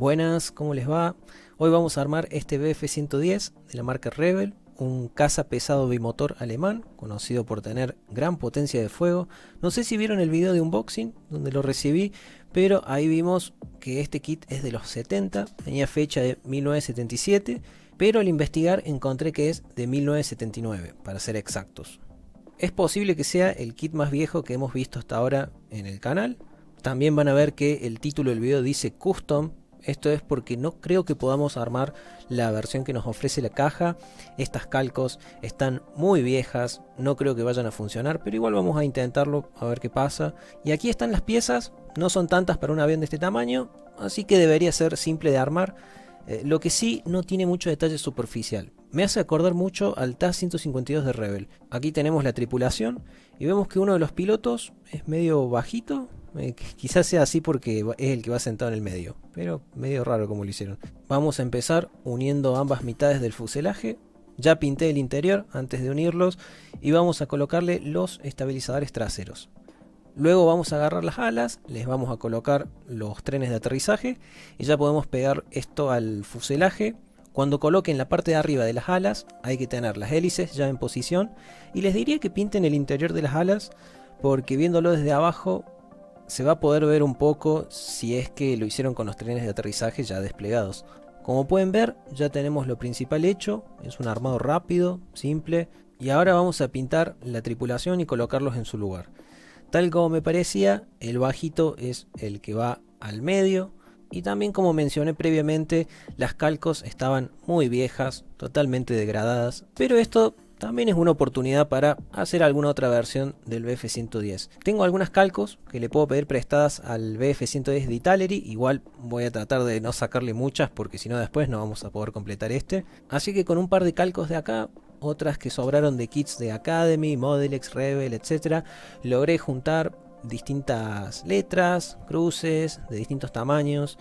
Buenas, ¿cómo les va? Hoy vamos a armar este BF-110 de la marca Rebel, un caza pesado bimotor alemán, conocido por tener gran potencia de fuego. No sé si vieron el video de unboxing donde lo recibí, pero ahí vimos que este kit es de los 70, tenía fecha de 1977, pero al investigar encontré que es de 1979, para ser exactos. Es posible que sea el kit más viejo que hemos visto hasta ahora en el canal. También van a ver que el título del video dice Custom. Esto es porque no creo que podamos armar la versión que nos ofrece la caja. Estas calcos están muy viejas, no creo que vayan a funcionar, pero igual vamos a intentarlo a ver qué pasa. Y aquí están las piezas, no son tantas para un avión de este tamaño, así que debería ser simple de armar. Lo que sí, no tiene mucho detalle superficial. Me hace acordar mucho al TAS-152 de Rebel. Aquí tenemos la tripulación y vemos que uno de los pilotos es medio bajito. Quizás sea así porque es el que va sentado en el medio, pero medio raro como lo hicieron. Vamos a empezar uniendo ambas mitades del fuselaje. Ya pinté el interior antes de unirlos y vamos a colocarle los estabilizadores traseros. Luego vamos a agarrar las alas, les vamos a colocar los trenes de aterrizaje y ya podemos pegar esto al fuselaje. Cuando coloquen la parte de arriba de las alas hay que tener las hélices ya en posición y les diría que pinten el interior de las alas porque viéndolo desde abajo se va a poder ver un poco si es que lo hicieron con los trenes de aterrizaje ya desplegados. Como pueden ver, ya tenemos lo principal hecho, es un armado rápido, simple, y ahora vamos a pintar la tripulación y colocarlos en su lugar. Tal como me parecía, el bajito es el que va al medio, y también como mencioné previamente, las calcos estaban muy viejas, totalmente degradadas, pero esto también es una oportunidad para hacer alguna otra versión del BF-110. Tengo algunas calcos que le puedo pedir prestadas al BF-110 de Italeri. Igual voy a tratar de no sacarle muchas porque si no después no vamos a poder completar este. Así que con un par de calcos de acá, otras que sobraron de kits de Academy, Modelex, Rebel, etc. logré juntar distintas letras, cruces de distintos tamaños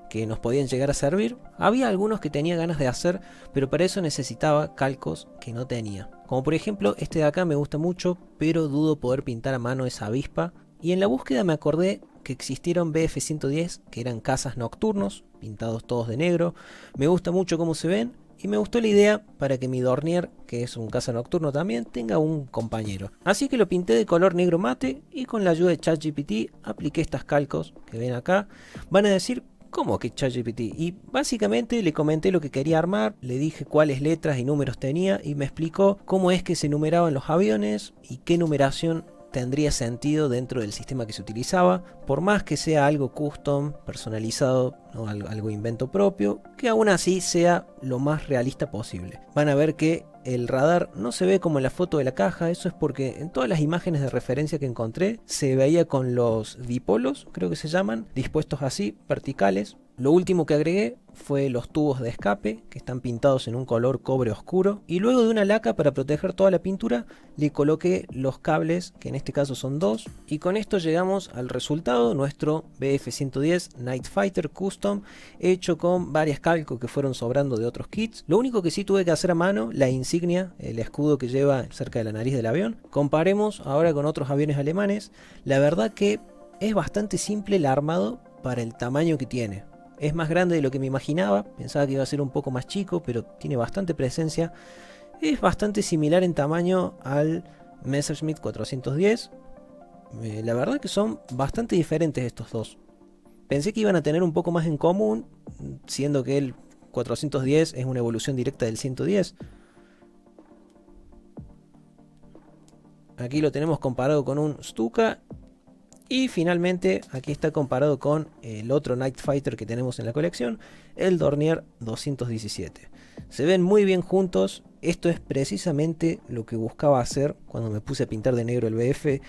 que nos podían llegar a servir. Había algunos que tenía ganas de hacer, pero para eso necesitaba calcos que no tenía. Como por ejemplo este de acá me gusta mucho, pero dudo poder pintar a mano esa avispa. Y en la búsqueda me acordé que existieron BF-110 que eran cazas nocturnos, pintados todos de negro. Me gusta mucho cómo se ven. Y me gustó la idea para que mi Dornier, que es un caza nocturno también, tenga un compañero. Así que lo pinté de color negro mate y con la ayuda de ChatGPT apliqué estas calcos que ven acá. Van a decir, ¿cómo que ChatGPT? Y básicamente le comenté lo que quería armar, le dije cuáles letras y números tenía y me explicó cómo es que se numeraban los aviones y qué numeración tendría sentido dentro del sistema que se utilizaba, por más que sea algo custom, personalizado, ¿no? algo invento propio, que aún así sea lo más realista posible. Van a ver que el radar no se ve como en la foto de la caja, eso es porque en todas las imágenes de referencia que encontré se veía con los dipolos, creo que se llaman, dispuestos así, verticales. Lo último que agregué fue los tubos de escape que están pintados en un color cobre oscuro y luego de una laca para proteger toda la pintura le coloqué los cables, que en este caso son dos, y con esto llegamos al resultado, nuestro BF-110 Night Fighter Custom hecho con varias calcos que fueron sobrando de otros kits. Lo único que sí tuve que hacer a mano, la insignia, el escudo que lleva cerca de la nariz del avión. Comparemos ahora con otros aviones alemanes, la verdad que es bastante simple el armado para el tamaño que tiene. Es más grande de lo que me imaginaba, pensaba que iba a ser un poco más chico, pero tiene bastante presencia. Es bastante similar en tamaño al Messerschmitt 410. La verdad que son bastante diferentes estos dos. Pensé que iban a tener un poco más en común, siendo que el 410 es una evolución directa del 110. Aquí lo tenemos comparado con un Stuka. Y finalmente aquí está comparado con el otro Night Fighter que tenemos en la colección, el Dornier 217. Se ven muy bien juntos, esto es precisamente lo que buscaba hacer cuando me puse a pintar de negro el BF.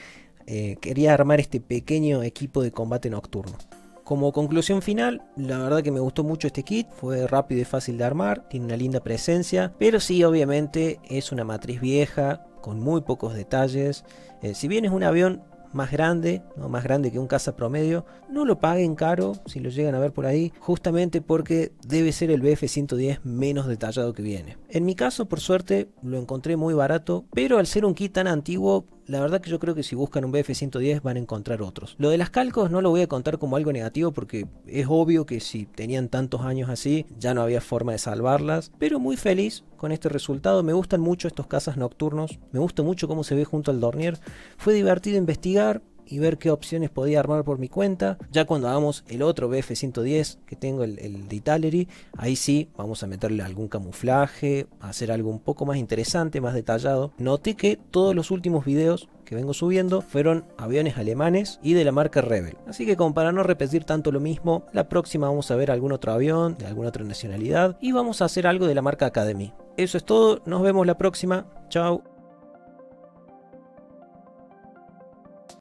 Quería armar este pequeño equipo de combate nocturno. Como conclusión final, la verdad que me gustó mucho este kit, fue rápido y fácil de armar, tiene una linda presencia, pero sí obviamente es una matriz vieja, con muy pocos detalles. Si bien es un avión más grande, ¿no? Más grande que un caza promedio, no lo paguen caro si lo llegan a ver por ahí, justamente porque debe ser el BF-110 menos detallado que viene. En mi caso, por suerte, lo encontré muy barato, pero al ser un kit tan antiguo, la verdad que yo creo que si buscan un BF-110 van a encontrar otros. Lo de las calcos no lo voy a contar como algo negativo porque es obvio que si tenían tantos años así ya no había forma de salvarlas, pero muy feliz con este resultado. Me gustan mucho estos cazas nocturnos, me gusta mucho cómo se ve junto al Dornier. Fue divertido investigar y ver qué opciones podía armar por mi cuenta. Ya cuando hagamos el otro BF-110 que tengo, el de Italeri, ahí sí vamos a meterle algún camuflaje, a hacer algo un poco más interesante, más detallado. Noté que todos los últimos videos que vengo subiendo fueron aviones alemanes y de la marca Rebel, así que como para no repetir tanto lo mismo, la próxima vamos a ver algún otro avión de alguna otra nacionalidad y vamos a hacer algo de la marca Academy. Eso es todo, nos vemos la próxima, chao.